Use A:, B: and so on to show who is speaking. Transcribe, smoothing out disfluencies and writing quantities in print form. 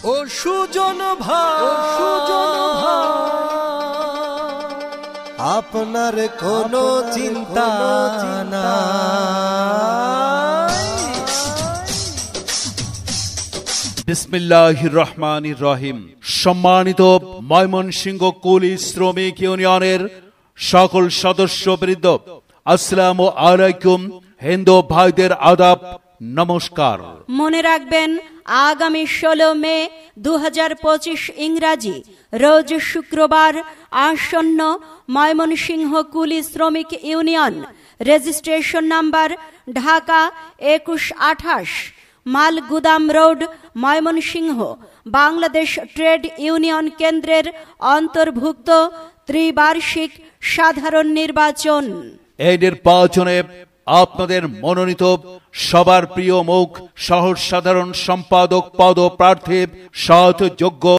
A: ও সুজন ভাই, আপনার কোনো চিন্তা নাই।
B: বিসমিল্লাহির রহমানির রহিম। সম্মানিত ময়মনসিংহ কুলি শ্রমিক ইউনিয়নের সকল সদস্যবৃন্দ, আসসালামু আলাইকুম। হিন্দু ভাইদের আদাব, নমস্কার।
C: মনে রাখবেন, আগামী 16 মে 2025 ইংরাজি রোজ শুক্রবার আসন্ন ময়মনসিংহ কুলি শ্রমিক ইউনিয়ন, রেজিস্ট্রেশন নাম্বার ঢাকা 2128, মাল গুদাম road, Mymensingh, Bangladesh trade union কেন্দ্রের অন্তর্ভুক্ত ত্রিবার্ষিক সাধারণ নির্বাচন।
B: এই নির্বাচনে আপনাদের মনোনীত সবার প্রিয় মুখ সহ সাধারণ সম্পাদক পদপ্রার্থী সৎ যোগ্য